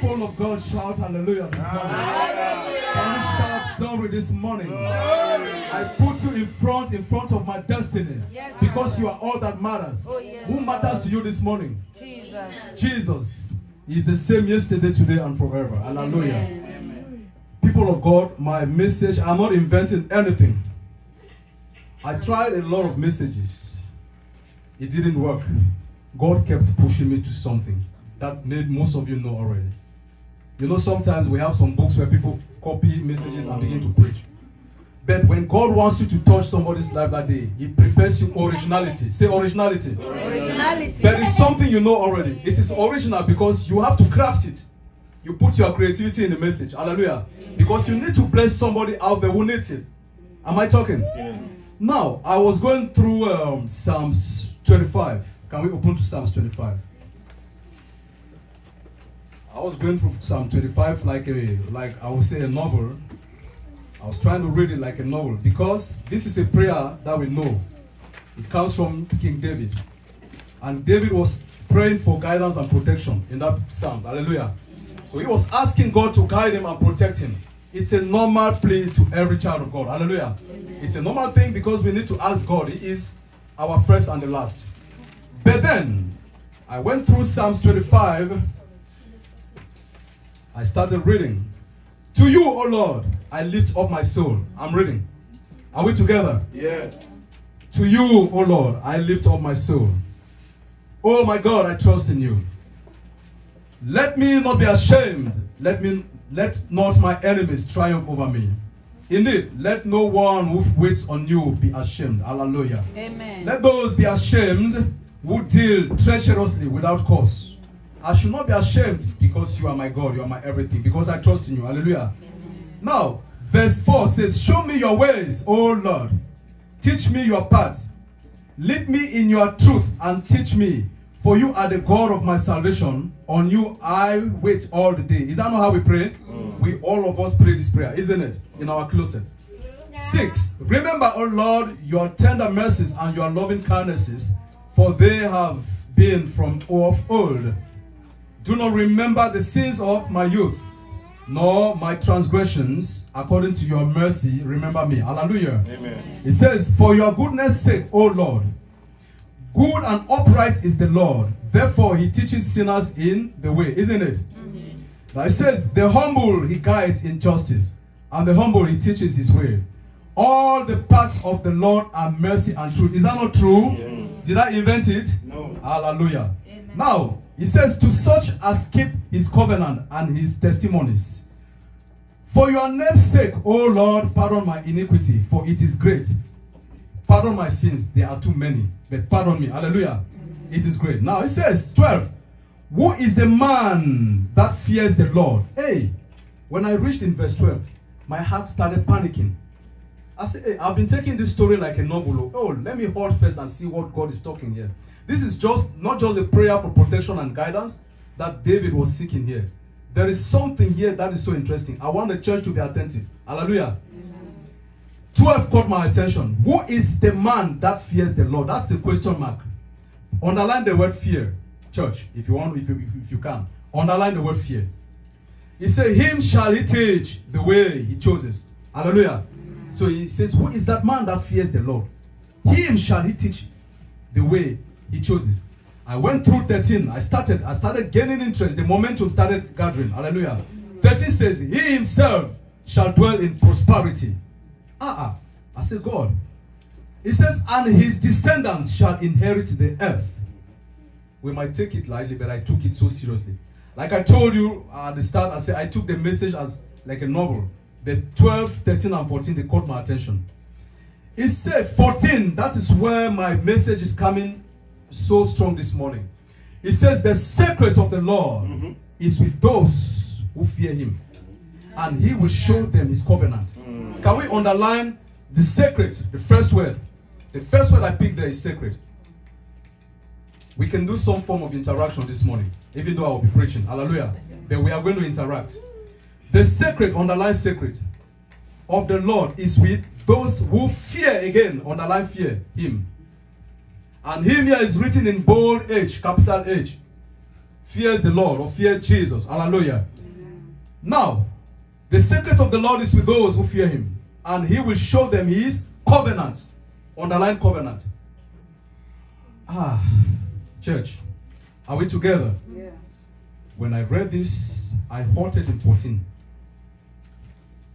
People of God, shout hallelujah this morning. Can we shout glory this morning? I put you in front of my destiny, because you are all that matters. Who matters to you this morning? Jesus is the same yesterday, today, and forever. Hallelujah. People of God, my message, I'm not inventing anything. I tried a lot of messages. It didn't work. God kept pushing me to something that made most of you know already. You know, sometimes we have some books where people copy messages and begin to preach. But when God wants you to touch somebody's life that day, He prepares you originality. Say originality. Originality. There is something you know already. It is original because you have to craft it. You put your creativity in the message. Hallelujah. Because you need to bless somebody out there who needs it. Am I talking? Yeah. Now, I was going through Psalms 25. Can we open to Psalms 25? I was going through Psalm 25 like I would say a novel. I was trying to read it like a novel because this is a prayer that we know. It comes from King David. And David was praying for guidance and protection in that Psalms. Hallelujah. So he was asking God to guide him and protect him. It's a normal plea to every child of God. Hallelujah. Amen. It's a normal thing because we need to ask God. He is our first and the last. But then, I went through Psalms 25. I started reading. To you, O Lord, I lift up my soul. I'm reading. Are we together? Yes. To you, O Lord, I lift up my soul. Oh my God, I trust in you. Let me not be ashamed. Let not my enemies triumph over me. Indeed, let no one who waits on you be ashamed. Hallelujah. Amen. Let those be ashamed who deal treacherously without cause. I should not be ashamed because you are my God, you are my everything, because I trust in you. Hallelujah. Amen. Now, verse 4 says, show me your ways, O Lord. Teach me your paths. Lead me in your truth and teach me. For you are the God of my salvation. On you I wait all the day. Is that not how we pray? We all of us pray this prayer, isn't it? In our closet. 6. Remember, O Lord, your tender mercies and your loving kindnesses, for they have been from of old. Do not remember the sins of my youth, nor my transgressions. According to your mercy, remember me. Hallelujah. Amen. It says, for your goodness' sake, O Lord, good and upright is the Lord. Therefore, he teaches sinners in the way. Isn't it? Yes. Now it says, the humble he guides in justice, and the humble he teaches his way. All the paths of the Lord are mercy and truth. Is that not true? Yeah. Did I invent it? No. Hallelujah. Amen. Now, he says, to such as keep his covenant and his testimonies. For your name's sake, O Lord, pardon my iniquity, for it is great. Pardon my sins, they are too many, but pardon me. Hallelujah. It is great. Now it says, 12. Who is the man that fears the Lord? Hey, when I reached in verse 12, my heart started panicking. I said, hey, I've been taking this story like a novel. Oh, let me hold first and see what God is talking here. This is not just a prayer for protection and guidance that David was seeking here. There is something here that is so interesting. I want the church to be attentive. Hallelujah. 12 caught my attention. Who is the man that fears the Lord? That's a question mark. Underline the word fear, church, if you want, if you can. Underline the word fear. He said, him shall he teach the way he chooses. Hallelujah. So he says, who is that man that fears the Lord? Him shall he teach the way he chooses. I went through 13. I started gaining interest. The momentum started gathering. Hallelujah. 13 says, he himself shall dwell in prosperity. I said, God. It says, and his descendants shall inherit the earth. We might take it lightly, but I took it so seriously. Like I told you at the start, I said I took the message as like a novel. But 12, 13, and 14, they caught my attention. It said 14, that is where my message is coming so strong this morning. It says, the secret of the Lord is with those who fear him, and he will show them his covenant. Can we underline the secret, the first word? The first word I picked there is secret. We can do some form of interaction this morning, even though I will be preaching. Hallelujah. But we are going to interact. The secret, underline secret, of the Lord is with those who fear, again, underline fear, him. And him here is written in bold H, capital H. fears the Lord or fears Jesus. Hallelujah. Now, the secret of the Lord is with those who fear him, and he will show them his covenant. Underline covenant. Church, are we together? Yeah. When I read this, I halted in 14.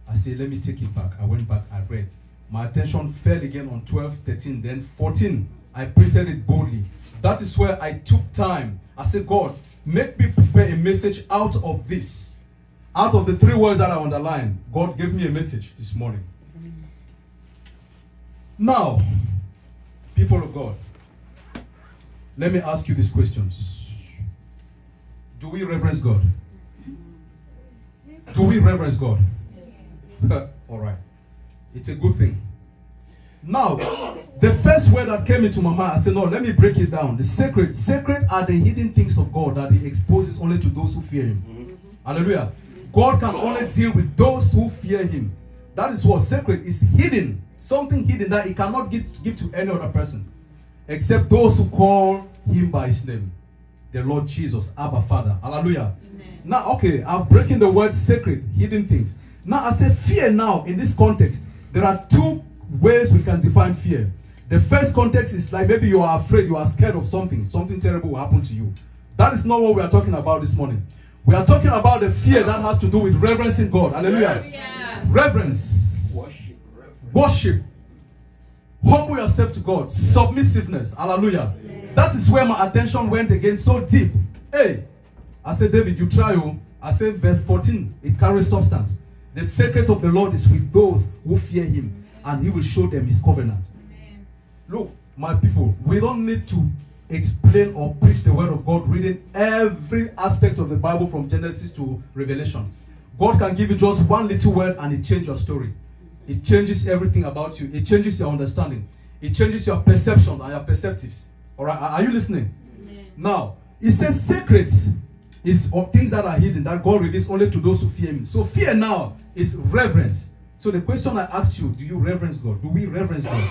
I said, let me take it back. I went back, I read. My attention fell again on 12, 13, then 14. I printed it boldly. That is where I took time. I said, God, make me prepare a message out of this. Out of the 3 words that I underlined, God gave me a message this morning. Now, people of God, let me ask you these questions. Do we reverence God? Do we reverence God? All right. It's a good thing. Now, the first word that came into my mind, I said, no, let me break it down. The sacred are the hidden things of God that he exposes only to those who fear him. Hallelujah. God can only deal with those who fear him. That is what sacred is, hidden. Something hidden that he cannot give to any other person. Except those who call him by his name. The Lord Jesus, Abba Father. Hallelujah. Amen. Now, okay, I've broken the word sacred, hidden things. Now, I say fear now, in this context, there are 2 ways we can define fear. The first context is like maybe you are afraid, you are scared of something terrible will happen to you. That is not what we are talking about this morning. We are talking about the fear that has to do with reverencing God. Hallelujah. Yes. Yeah. Reverence. Worship. Humble yourself to God. Submissiveness. Hallelujah. Yeah. That is where my attention went again so deep. Hey, I said, David, you try. I said, verse 14, it carries substance. The secret of the Lord is with those who fear him, and he will show them his covenant. Amen. Look, my people, we don't need to explain or preach the word of God reading every aspect of the Bible from Genesis to Revelation. God can give you just one little word and it changes your story. It changes everything about you. It changes your understanding. It changes your perceptions and your perceptives. All right, are you listening? Amen. Now, it says secret is things that are hidden that God reveals only to those who fear him. So fear now is reverence. So the question I asked you, do you reverence God? Do we reverence God?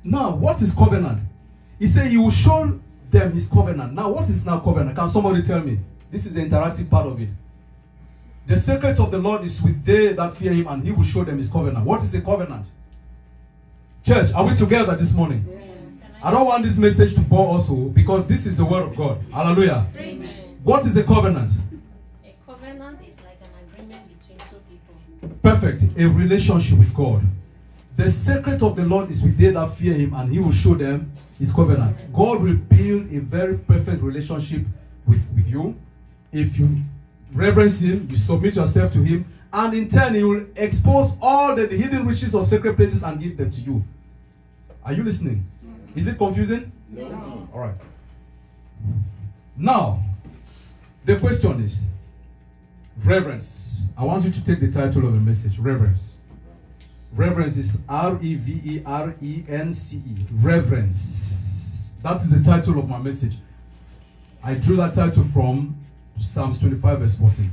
Now, what is covenant? He said he will show them his covenant. Now, what is now covenant? Can somebody tell me? This is the interactive part of it. The secret of the Lord is with they that fear him, and he will show them his covenant. What is a covenant? Church, are we together this morning? Yes. I don't want this message to bore also, because this is the word of God. Hallelujah. Amen. What is a covenant? A covenant is like an agreement between 2 people. Perfect. A relationship with God. The secret of the Lord is with they that fear him, and he will show them his covenant. God will build a very perfect relationship with you. If you reverence him, you submit yourself to him, and in turn he will expose all the hidden riches of sacred places and give them to you. Are you listening? Is it confusing? No. All right. Now, the question is reverence. I want you to take the title of the message, reverence. Reverence is Reverence. Reverence. That is the title of my message. I drew that title from Psalms 25 verse 14.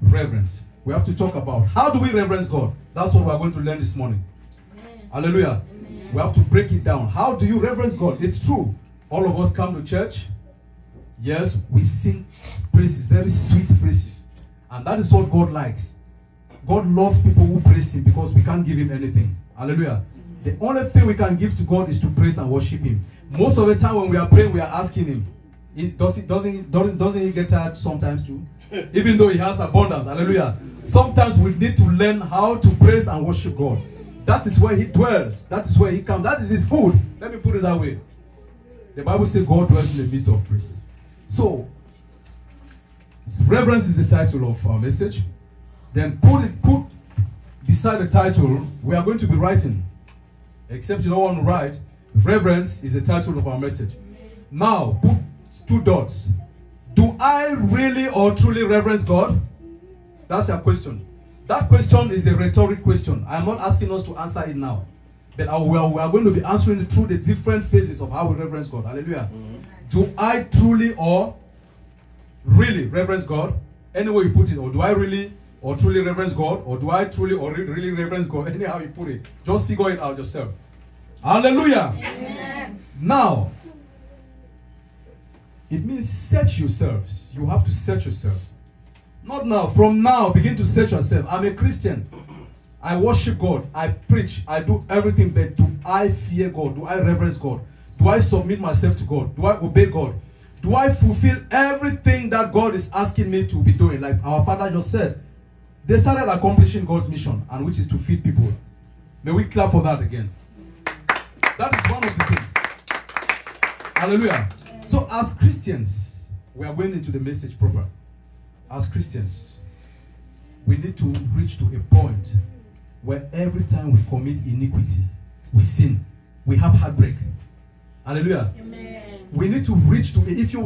Reverence. We have to talk about how do we reverence God. That's what we are going to learn this morning. Amen. Hallelujah. Amen. We have to break it down. How do you reverence God? It's true. All of us come to church. Yes, we sing praises, very sweet praises. And that is what God likes. God loves people who praise him because we can't give him anything. Hallelujah. The only thing we can give to God is to praise and worship him. Most of the time when we are praying, we are asking him. Doesn't he get tired sometimes too? Even though he has abundance. Hallelujah. Sometimes we need to learn how to praise and worship God. That is where he dwells. That is where he comes. That is his food. Let me put it that way. The Bible says God dwells in the midst of praises. So, reverence is the title of our message. Then put beside the title, we are going to be writing. Except you don't want to write. Reverence is the title of our message. Now, put 2 dots. Do I really or truly reverence God? That's your question. That question is a rhetoric question. I'm not asking us to answer it now. But we are going to be answering it through the different phases of how we reverence God. Hallelujah. Do I truly or really reverence God? Any way you put it. Or do I really or truly reverence God? Or do I truly or really reverence God? Anyhow you put it. Just figure it out yourself. Hallelujah. Amen. Now, It means search yourselves. You have to search yourselves. Not now. From now, begin to search yourself. I'm a Christian. I worship God. I preach. I do everything. But do I fear God? Do I reverence God? Do I submit myself to God? Do I obey God? Do I fulfill everything that God is asking me to be doing? Like our father just said, they started accomplishing God's mission, and which is to feed people. May we clap for that again. That is one of the things. Hallelujah. So as Christians, we are going into the message proper. As Christians, we need to reach to a point where every time we commit iniquity, we sin, we have heartbreak. Hallelujah. Amen. We need to reach to it. If you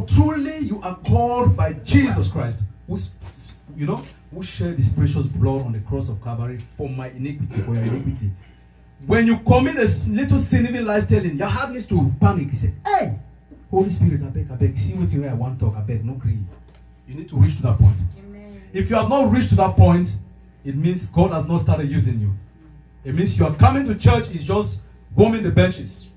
are called by Jesus Christ, who shed his precious blood on the cross of Calvary for my iniquity, for your iniquity. When you commit a little sin, even lifestyle, your heart needs to panic. You say, hey, Holy Spirit, I beg, see what I want to talk, I beg, no greed. You need to reach to that point. Amen. If you have not reached to that point, it means God has not started using you. It means you are coming to church, is just bombing the benches.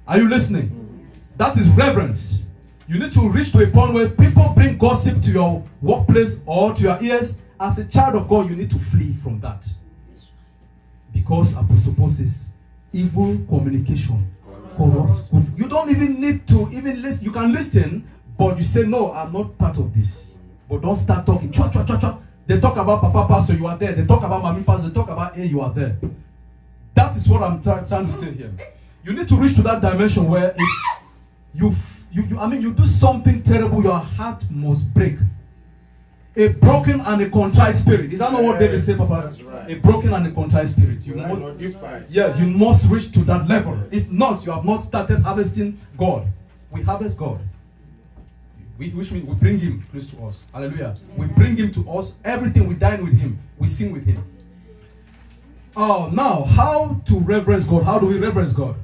Are you listening? That is reverence. You need to reach to a point where people bring gossip to your workplace or to your ears. As a child of God, you need to flee from that. Because Apostle Paul says, evil communication corrupts good. You don't even need to even listen. You can listen, but you say, no, I'm not part of this. But don't start talking. Chua, chua, chua, chua. They talk about Papa Pastor, you are there. They talk about Mommy Pastor, they talk about you are there. That is what I'm trying to say here. You need to reach to that dimension where if you do something terrible, your heart must break. A broken and a contrite spirit. Is that not what David said, Papa? That's right. A broken and a contrite spirit. You must reach to that level. If not, you have not started harvesting God. We harvest God. Which means we bring him close to us. Hallelujah. We bring him to us. Everything, we dine with him. We sing with him. Oh, now, how to reverence God? How do we reverence God?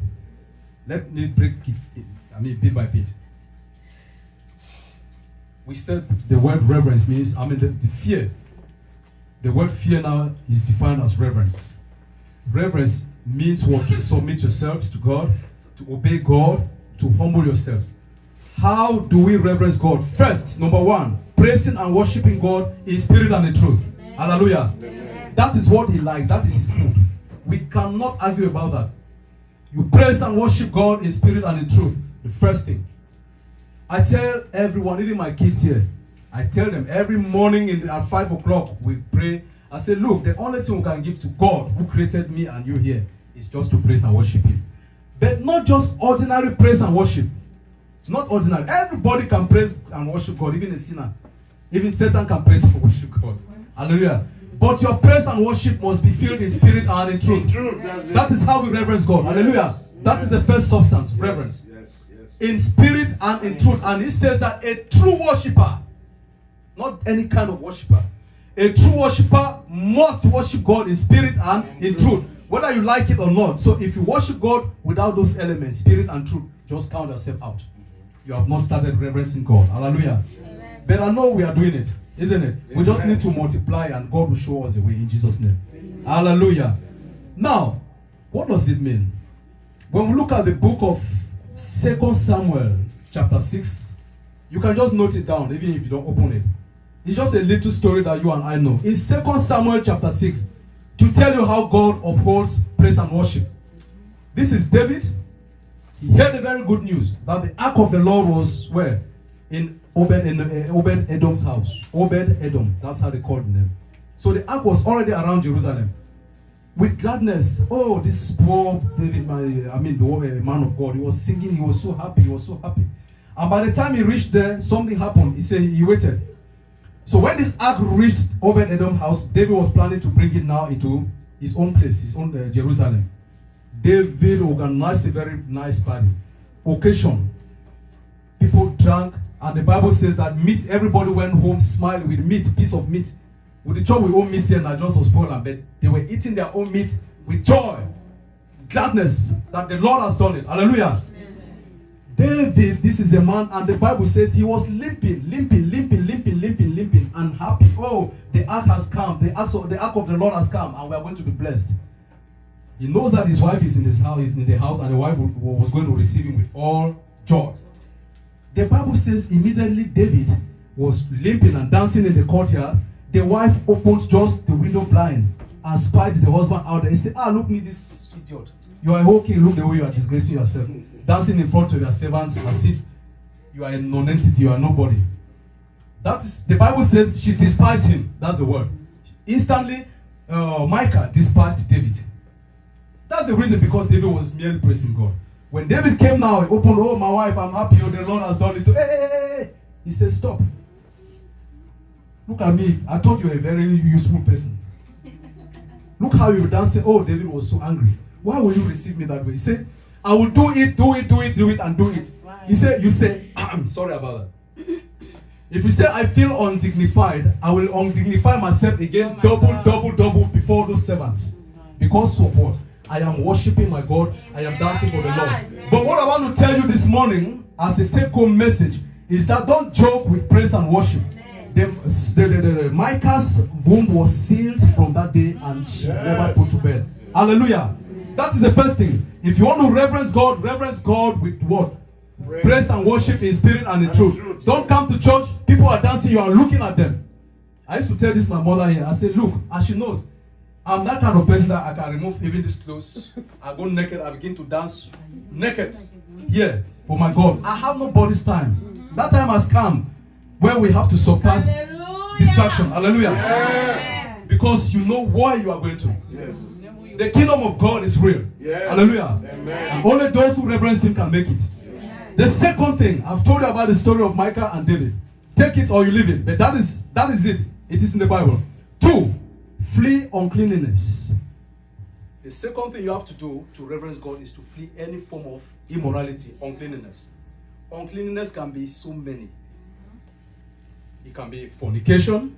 Let me break it. Bit by bit. We said the word reverence means, the fear. The word fear now is defined as reverence. Reverence means what? To submit yourselves to God, to obey God, to humble yourselves. How do we reverence God? First, number one, praising and worshiping God in spirit and in truth. Amen. Hallelujah. Amen. That is what he likes. That is his food. We cannot argue about that. You praise and worship God in spirit and in truth. The first thing. I tell everyone, even my kids here, I tell them every morning at 5 o'clock we pray. I say, look, the only thing we can give to God who created me and you here is just to praise and worship him. But not just ordinary praise and worship. Not ordinary. Everybody can praise and worship God, even a sinner. Even Satan can praise and worship God. Hallelujah. But your praise and worship must be filled in spirit and in truth. That is how we reverence God. Yes. Hallelujah. That is the first substance, reverence. Yes. In spirit and in truth. And he says that a true worshiper, not any kind of worshiper, a true worshiper must worship God in spirit and in truth. Whether you like it or not. So if you worship God without those elements, spirit and truth, just count yourself out. You have not started reverencing God. Hallelujah. Amen. But I know we are doing it, isn't it? Amen. We just need to multiply and God will show us the way in Jesus' name. Amen. Hallelujah. Now, what does it mean? When we look at the book of 2 Samuel chapter 6, you can just note it down even if you don't open it. It's just a little story that you and I know. In 2 Samuel chapter 6, to tell you how God upholds praise and worship. This is David. He heard the very good news that the ark of the Lord was where? In Obed-Edom's house. Obed-Edom, that's how they called him. So the ark was already around Jerusalem. With gladness, oh, this poor David, the man of God, he was singing, he was so happy, And by the time he reached there, something happened. He said he waited. So when this ark reached Obed-Edom's house, David was planning to bring it now into his own place, his own Jerusalem. David organized a very nice party. Occasion. People drank, and the Bible says that meat, everybody went home smiling with meat, piece of meat. With the chop we own meat here, and I just was spoiled, but they were eating their own meat with joy, gladness that the Lord has done it. Hallelujah. David, this is a man, and the Bible says he was limping, and happy. Oh, the ark has come. The ark of the Lord has come, and we are going to be blessed. He knows that his wife is in his house, and the wife was going to receive him with all joy. The Bible says immediately David was limping and dancing in the courtyard. The wife opened just the window blind and spied the husband out there. He said, look me, this idiot. You are a whole king. Look the way you are disgracing yourself. Dancing in front of your servants as if you are a non-entity, you are nobody. That is, the Bible says she despised him. That's the word. Instantly, Michal despised David. That's the reason, because David was merely praising God. When David came now, he opened, oh, my wife, I'm happy, oh, the Lord has done it. Hey. He said, stop. Look at me. I thought you were a very useful person. Look how you were dancing. Oh, David was so angry. Why will you receive me that way? He said, I will do it, and do it. He said, you say, I'm sorry about that. If you say, I feel undignified, I will undignify myself again, double before those servants. Because of what? I am worshiping my God. I am dancing for the Lord. But what I want to tell you this morning, as a take-home message, is that don't joke with praise and worship. Micah's womb was sealed from that day, and she never put to bed. Hallelujah. That is the first thing. If you want to reverence God with what? Praise and worship in spirit and in truth. Don't come to church, people are dancing, you are looking at them. I used to tell this my mother here. I said, look, and she knows, I'm that kind of person that I can remove even this clothes. I go naked, I begin to dance naked. Yeah, for my God. I have nobody's time. That time has come where we have to surpass distraction. Hallelujah. Yeah. Because you know where you are going to. Yes. The kingdom of God is real. Yes. Hallelujah. Amen. And only those who reverence him can make it. Amen. The second thing, I've told you about the story of Michal and David. Take it or you leave it. But that is it. It is in the Bible. 2, flee uncleanness. The second thing you have to do to reverence God is to flee any form of immorality, uncleanness. Uncleanness can be so many. It can be fornication.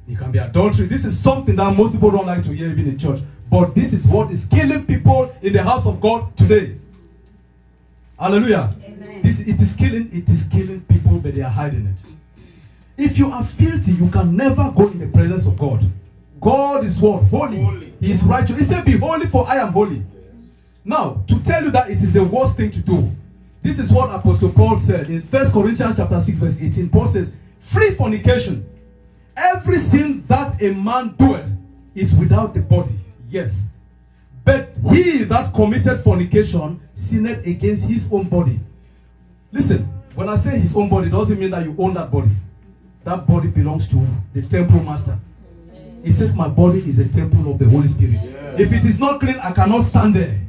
It can be adultery. This is something that most people don't like to hear even in church. But this is what is killing people in the house of God today. Hallelujah. Amen. It is killing people, but they are hiding it. If you are filthy, you can never go in the presence of God. God is what? Holy. He is righteous. He said, be holy, for I am holy. Now, to tell you that it is the worst thing to do, this is what Apostle Paul said in 1 Corinthians chapter 6, verse 18. Paul says, flee fornication. Every sin that a man doeth is without the body. Yes. But he that committed fornication sinned against his own body. Listen, when I say his own body, it doesn't mean that you own that body. That body belongs to the temple master. He says, my body is a temple of the Holy Spirit. Yeah. If it is not clean, I cannot stand there.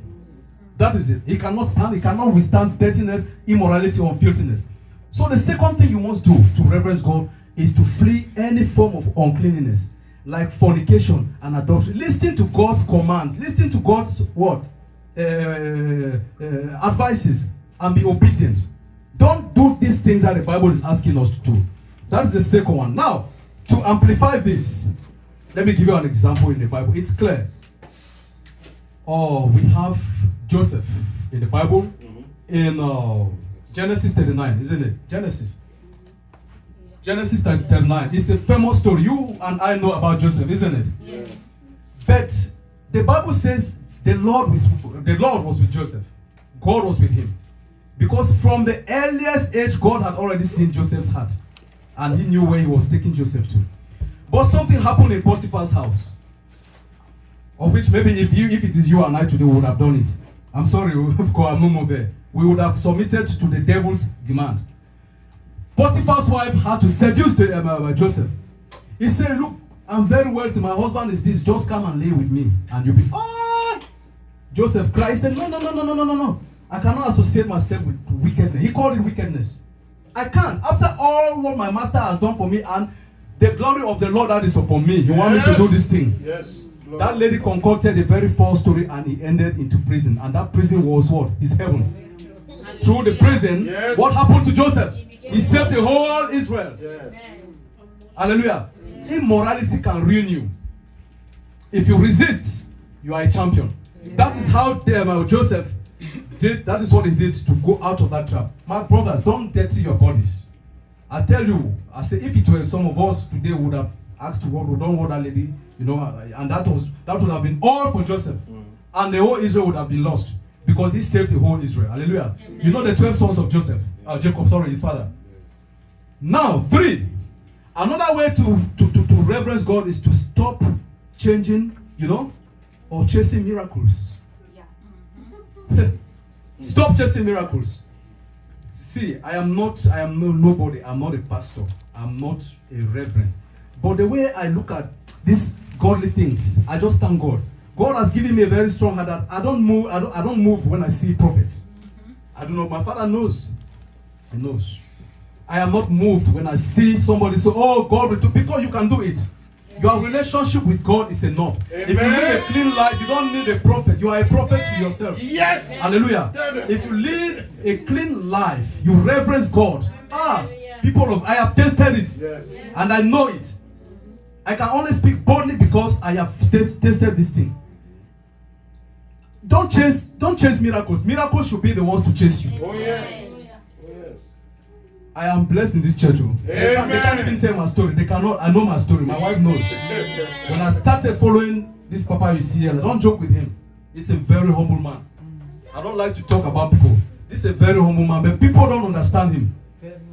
That is it. He cannot stand. He cannot withstand dirtiness, immorality, or filthiness. So the second thing you must do to reverence God is to flee any form of uncleanness, like fornication and adultery. Listen to God's commands. Listen to God's what? Advices, and be obedient. Don't do these things that the Bible is asking us to do. That is the second one. Now, to amplify this, let me give you an example in the Bible. It's clear. We have Joseph in the Bible in Genesis 39, isn't it? Genesis 39. It's a famous story. You and I know about Joseph, isn't it? Yes. But the Bible says the Lord was with Joseph. God was with him. Because from the earliest age, God had already seen Joseph's heart. And he knew where he was taking Joseph to. But something happened in Potiphar's house. Of which maybe if it is you and I today, we would have done it. I'm sorry, because I'm no more there. We would have submitted to the devil's demand. Potiphar's wife had to seduce Joseph. He said, look, I'm very wealthy. My husband is this. Just come and lay with me. And you'll be, oh! Joseph cried. He said, no. I cannot associate myself with wickedness. He called it wickedness. I can't. After all what my master has done for me and the glory of the Lord that is upon me, you want me to do this thing? Yes. Glory. That lady concocted a very false story and he ended into prison. And that prison was what? His heaven. Through the prison, what happened to Joseph? He saved the whole Israel. Yes. Hallelujah. Immorality can ruin you. If you resist, you are a champion. That is how Joseph did. That is what he did to go out of that trap. My brothers, don't dirty your bodies. I tell you, I say, if it were some of us today would have asked God, we don't want that lady, and that would have been all for Joseph. And the whole Israel would have been lost because he saved the whole Israel. Hallelujah. Amen. You know the 12 sons of Joseph. Jacob, sorry, his father. Now, 3. Another way to reverence God is to stop changing, or chasing miracles. Yeah. Stop chasing miracles. See, I am nobody. I'm not a pastor. I'm not a reverend. But the way I look at these godly things, I just thank God. God has given me a very strong heart that I don't move when I see prophets. I don't know. My father knows. He knows. I am not moved when I see somebody say, "Oh, God will do," because you can do it. Your relationship with God is enough. Amen. If you live a clean life, you don't need a prophet. You are a prophet to yourself. Yes. Hallelujah. If you live a clean life, you reverence God. I have tasted it. Yes. And I know it. I can only speak boldly because I have tasted this thing. Don't chase miracles. Miracles should be the ones to chase you. Oh yes. I am blessed in this church. They can't even tell my story. They cannot. I know my story. My wife knows. When I started following this Papa you see here, I don't joke with him. He's a very humble man. I don't like to talk about people. This is a very humble man, but people don't understand him.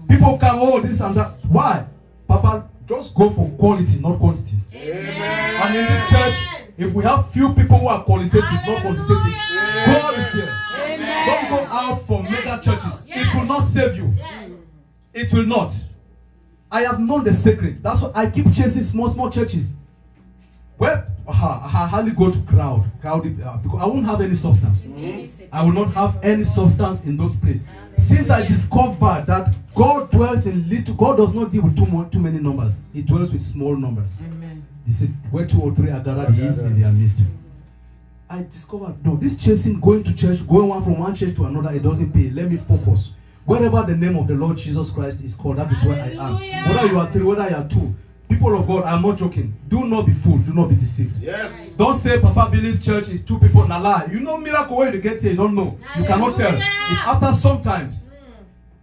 People can, this and that. Why? Papa, just go for quality, not quantity. Amen. And in this church, if we have few people who are qualitative, not quantitative, God is here. Amen. Don't go out for mega churches. It will not save you. It will not. I have known the secret. That's why I keep chasing small churches. Well, I hardly go to crowded because I won't have any substance. I will not have any substance in those places. Since I discovered that God dwells in little, God does not deal with too many numbers. He dwells with small numbers. Amen. He said, "Where 2 or 3 are gathered, He is in their midst." I discovered, no, this chasing, going to church, going from one church to another, it doesn't pay. Let me focus. Wherever the name of the Lord Jesus Christ is called, that is where I am. Whether you are 3, whether you are 2. People of God, I'm not joking. Do not be fooled. Do not be deceived. Yes. Don't say Papa Billy's church is 2 people. Nah, lie. You know miracle where you get here. You don't know. You cannot tell. If after sometimes,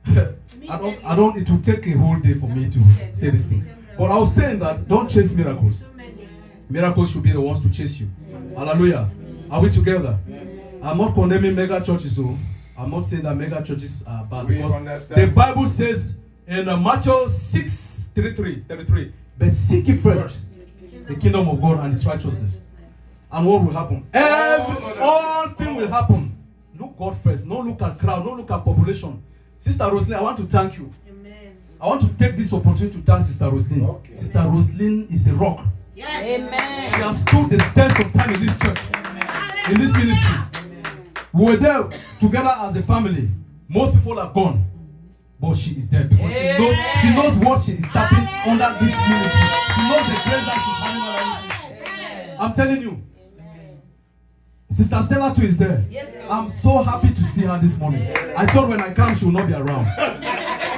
I don't. It will take a whole day for me to say these things. But I was saying that don't chase miracles. Miracles should be the ones to chase you. Hallelujah. Are we together? I'm not condemning mega churches, so I'm not saying that mega churches are bad, because the Bible says in Matthew 6:33, but seek ye first the kingdom of God and its righteousness, and what will happen? All things will happen. Look God first. Don't look at crowd. Don't look at population. Sister Roslyn, I want to thank you. Amen. I want to take this opportunity to thank Sister Roslyn. Okay. Sister Roslyn is a rock. Yes. Amen. She has stood the test of time in this church, in this ministry. We were there together as a family. Most people have gone, but she is there because she knows what she is tapping under this ministry. She knows the grace that she's having under this ministry. I'm telling you. Sister Stella too is there. I'm so happy to see her this morning. I thought when I come she will not be around.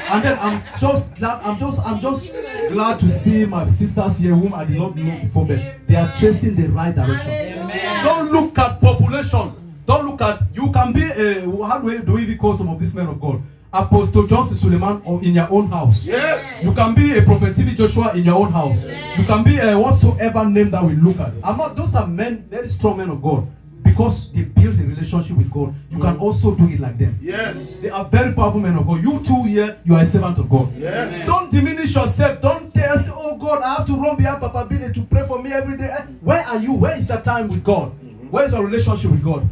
And then I'm just glad to see my sisters here whom I did not know before, but they are chasing the right direction. Don't look at population. Don't look at, you can be how do we call some of these men of God? Apostle Johnson Suleiman in your own house. Yes. You can be a Prophet T.B. Joshua in your own house. Yes. You can be whatsoever name that we look at. Those are men, very strong men of God. Because they build a relationship with God, you can also do it like them. Yes. They are very powerful men of God. You too here, you are a servant of God. Yes. Don't diminish yourself. Don't tell us, oh God, I have to run behind Papa Billy to pray for me every day. Where are you? Where is your time with God? Where is your relationship with God?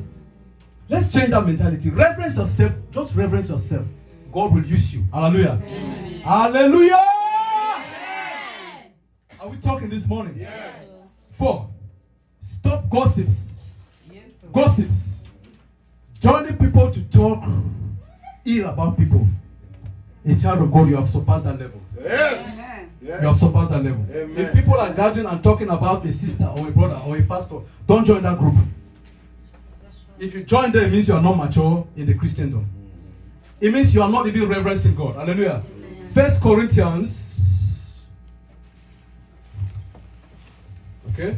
Let's change that mentality. Reverence yourself. Just reverence yourself. God will use you. Hallelujah. Amen. Hallelujah. Amen. Are we talking this morning? Yes. 4. Stop gossips. Gossips. Joining people to talk ill about people. A child of God, you have surpassed that level. Yes. Yes. You have surpassed that level. Amen. If people are gathering and talking about a sister or a brother or a pastor, don't join that group. If you join them, it means you are not mature in the Christendom. It means you are not even reverencing God. Hallelujah. 1 Corinthians. Okay.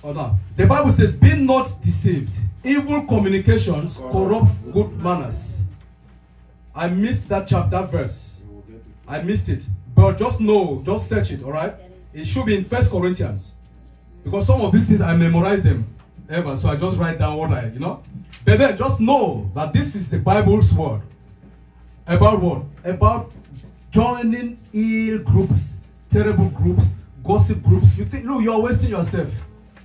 Hold on. The Bible says, be not deceived. Evil communications corrupt good manners. I missed that chapter, verse. I missed it. But just know, just search it, alright? It should be in 1 Corinthians. Because some of these things, I memorize them ever. So I just write down what But then just know that this is the Bible's word. About what? About joining ill groups, terrible groups, gossip groups. You think, look, you are wasting yourself,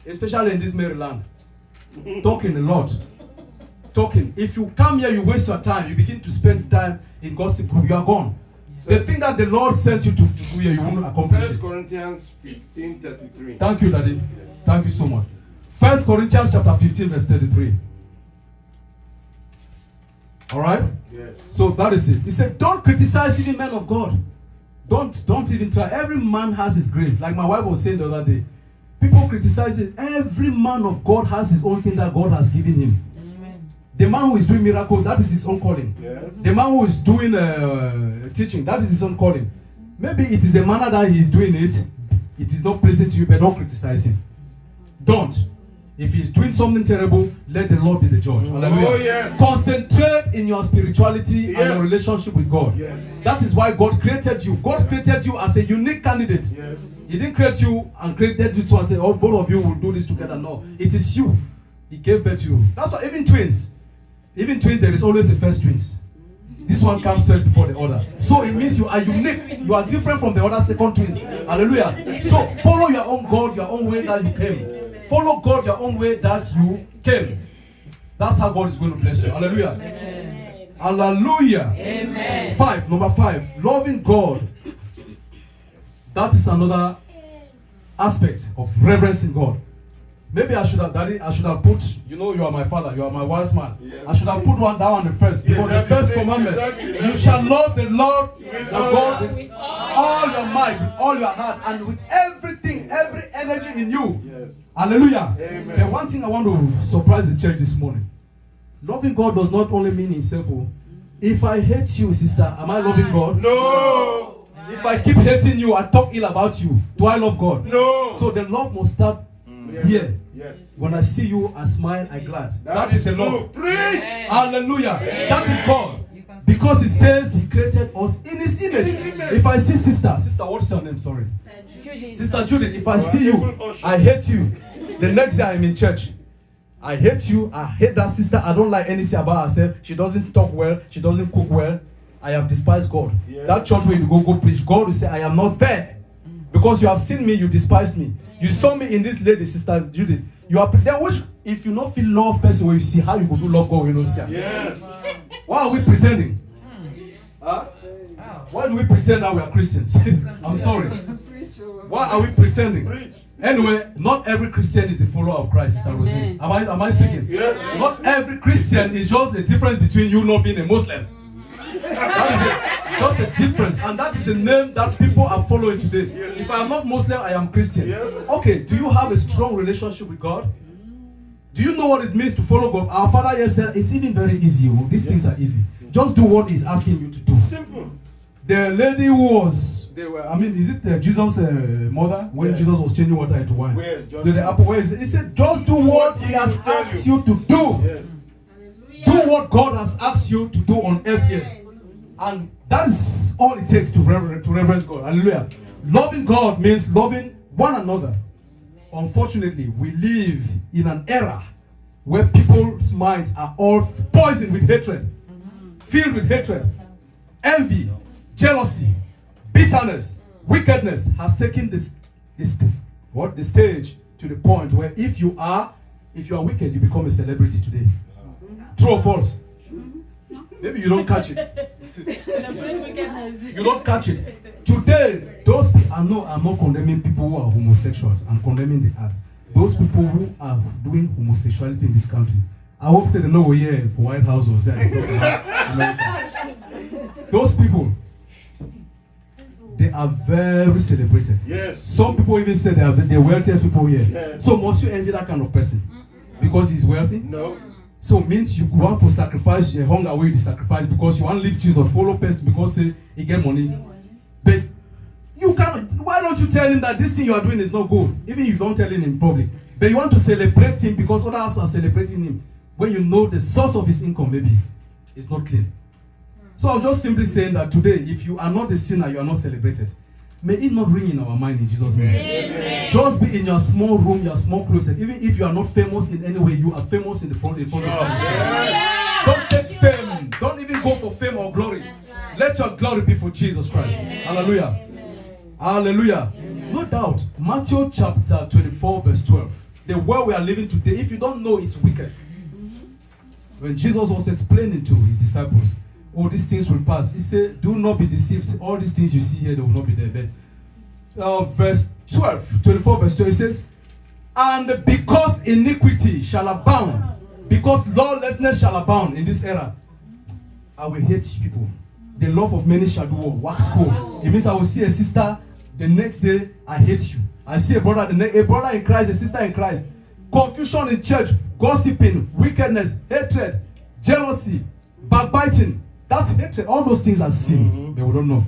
especially in this Maryland. Talking a lot. Talking. If you come here, you waste your time. You begin to spend time in gossip group. You are gone. The thing that the Lord sent you to do here, you won't accomplish it. 1 Corinthians 15:33. Thank you, Daddy. Thank you so much. 1 Corinthians chapter 15, verse 33. All right? Yes. So that is it. He said, don't criticize even men of God. Don't even try. Every man has his grace. Like my wife was saying the other day. People criticize it. Every man of God has his own thing that God has given him. Amen. The man who is doing miracles, that is his own calling. Yes. The man who is doing teaching, that is his own calling. Maybe it is the manner that he is doing it. It is not pleasing to you, but don't criticize him. Don't. If he's doing something terrible, let the Lord be the judge. Hallelujah. Oh, yes. Concentrate in your spirituality Yes. and your relationship with God. Yes. That is why God created you. God created you as a unique candidate. Yes. He didn't create you and created you two and say, oh, both of you will do this together. No, it is you. He gave birth to you. That's why even twins, there is always a first twins. This one comes first before the other. So it means you are unique. You are different from the other second twins. Hallelujah. So follow your own God, your own way that you came. Follow God your own way that you came. That's how God is going to bless you. Hallelujah. Amen. Hallelujah. Amen. Number 5. Loving God. That is another aspect of reverencing God. Maybe I should have put, you are my father, you are my wise man. Yes. I should have put one down on the first. Because the first commandment, you shall love the Lord your God with all your might, with all your heart, and with everything, every energy in you. Yes. Hallelujah. Amen. And one thing I want to surprise the church this morning. Loving God does not only mean himself. If I hate you, sister, am I loving God? No. If I keep hating you, I talk ill about you, do I love God? No. So the love must start here. Yes. When I see you, I smile, I glad. That is the love. Preach. Hallelujah. That is God. Because he says he created us in his image. If I see sister, what's your name? Sorry. Sister Judith, if I see you, I hate you. The next day I'm in church. I hate you. I hate that sister. I don't like anything about herself. She doesn't talk well. She doesn't cook well. I have despised God. Yeah. That church where you go preach, God will say, I am not there. Because you have seen me, you despised me. You saw me in this lady, Sister Judith. You are then which if you not feel love person when you see how you go do love God, you don't see. Yes. Why are we pretending? Huh? Why do we pretend that we are Christians? I'm sorry. Why are we pretending? Anyway, not every Christian is a follower of Christ, Sister Rosemary. Am I speaking? Yes. Not every Christian is just a difference between you not being a Muslim. That is it. Just a difference. And that is the name that people are following today. If I am not Muslim, I am Christian. Okay, do you have a strong relationship with God? Do you know what it means to follow God? Our Father here said it's even very easy. These things are easy. Just do what He's asking you to do. Simple. The lady who was, is it Jesus' mother? When Jesus was changing water into wine. So the apple, where is it? He said, just do what He has asked you to do. Yes. Do what God has asked you to do on earth here. And that is all it takes to reverence God. Hallelujah. Loving God means loving one another. Unfortunately, we live in an era where people's minds are all poisoned with hatred, filled with hatred, envy, jealousy, bitterness, wickedness has taken the stage to the point where if you are wicked, you become a celebrity today. True or false? Maybe you don't catch it. You don't catch it. Today, I'm not condemning people who are homosexuals. I'm condemning the act. Those people who are doing homosexuality in this country. I hope they know we're here for White House or America. Those people, they are very celebrated. Yes. Some people even say they are the wealthiest people here. Yes. So must you envy that kind of person? Because he's wealthy? No. So it means you want to sacrifice your hunger away the sacrifice because you want to leave Jesus, follow person because he get money. But you can't. Why don't you tell him that this thing you are doing is not good? Even if you don't tell him in public. But you want to celebrate him because others are celebrating him. When you know the source of his income, maybe it's not clean. So I'm just simply saying that today, if you are not a sinner, you are not celebrated. May it not ring in our mind in Jesus' name. Amen. Just be in your small room, your small closet. Even if you are not famous in any way, you are famous in the front of Jesus. Don't take fame. Don't even go for fame or glory. Let your glory be for Jesus Christ. Hallelujah. Hallelujah. No doubt. Matthew chapter 24 verse 12. The world we are living today, if you don't know, it's wicked. When Jesus was explaining to his disciples, all these things will pass. He said, do not be deceived. All these things you see here, they will not be there. But verse 12, 24 verse 12, it says, and because iniquity shall abound, because lawlessness shall abound in this era, I will hate people. The love of many shall do wax cold. It means I will see a sister, the next day I hate you. I see a brother in Christ, a sister in Christ. Confusion in church, gossiping, wickedness, hatred, jealousy, backbiting. That's hatred. All those things are sin. But we don't know.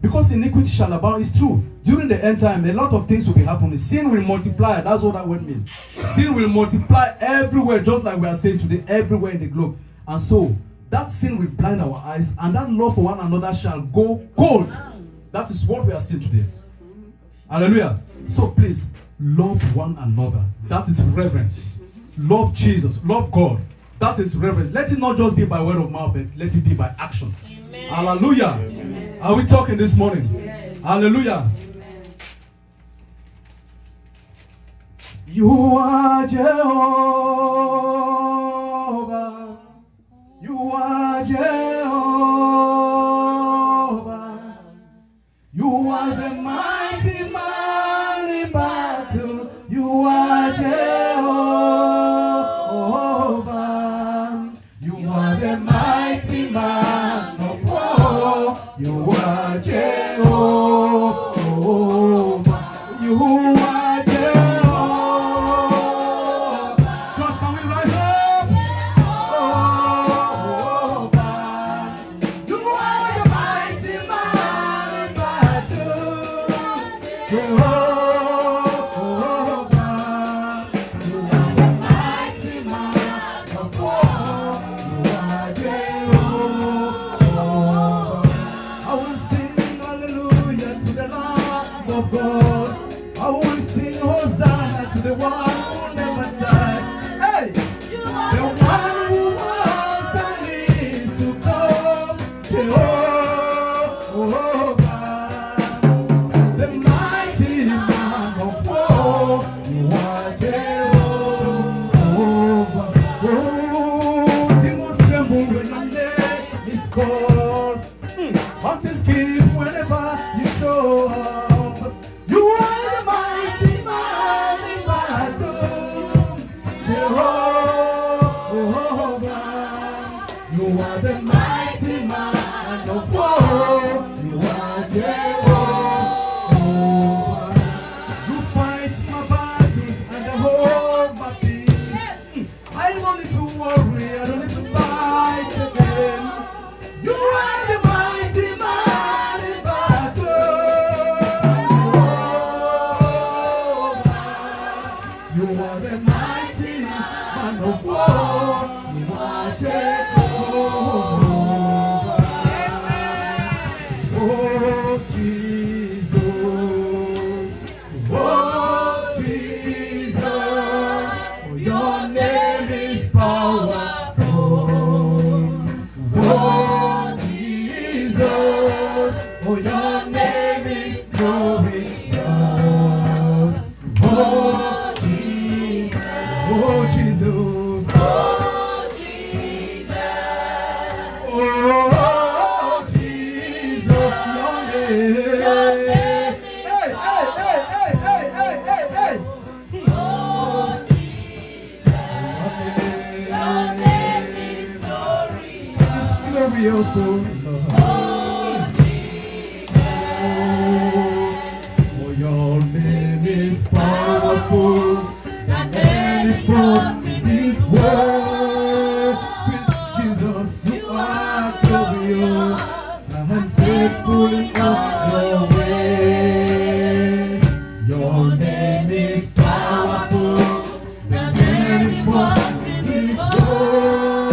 Because iniquity shall abound. It's true. During the end time, a lot of things will be happening. Sin will multiply. That's what that word means. Sin will multiply everywhere, just like we are saying today, everywhere in the globe. And so, that sin will blind our eyes, and that love for one another shall go cold. That is what we are seeing today. Hallelujah. So please, love one another. That is reverence. Love Jesus. Love God. That is reverence. Let it not just be by word of mouth, but let it be by action. Amen. Hallelujah. Amen. Are we talking this morning? Yes. Hallelujah. Amen. You are Jehovah. You are Jehovah. You are the mighty man in battle. You are Jehovah. You are the mighty man of war. You are Jehovah. You are Jehovah. Church, can we rise up? You are the mighty man in battle. Jehovah. You are the mighty man of war. You are Jehovah. I will sing hallelujah to the Lamb of God. I will sing Hosanna to the one who never died. Hey! The one who was and is to come. Jehovah. The mighty man of war. You are Jehovah. Oh, demons tremble when your name is called. Mountains give whenever you show up. You are the mighty man in battle. Jehovah. You are the mighty man of war. You are Jehovah. You fight my battles and I hold my peace. I don't need to worry, I don't need to fight again. You are the mighty man in battle. You are the mighty man of war. You are Jehovah. Oh Jesus. Oh Jesus. Oh, your name is powerful. Oh Jesus. Oh, your name is glorious. Oh Jesus. Oh Jesus. Oh Jesus. Oh Jesus. Your name. Hey, hey, hey, hey, hey, hey, hey, hey. Oh Jesus. Your name is glorious. It's glorious, oh Lord. Oh, your name is powerful than any force in this world. Sweet Jesus, you are glorious and faithful in all your ways. Your name is powerful than any force in this world.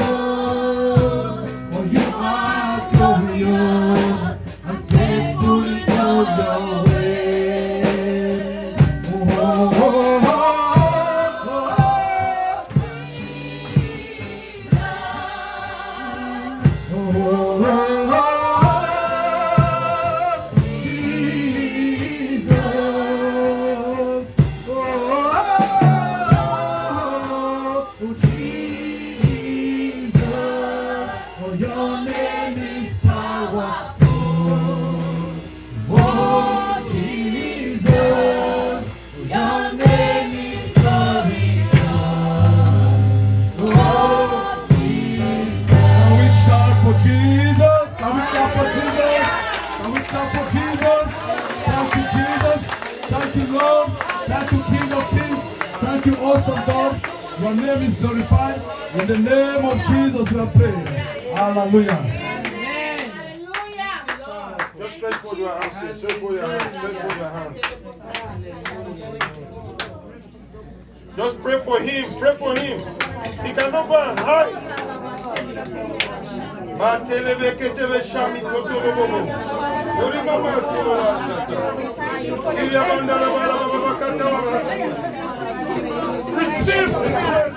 Oh, you are glorious and faithful in all your ways. Oh, oh, oh, oh, oh, oh, oh, oh, oh. Your name is glorified. In the name of Jesus, we have prayed. Hallelujah. Just stretch for your hands here. Stretch for your hands. Stretch for your hands. Just pray for him. Pray for him. He cannot go and hide. Receive.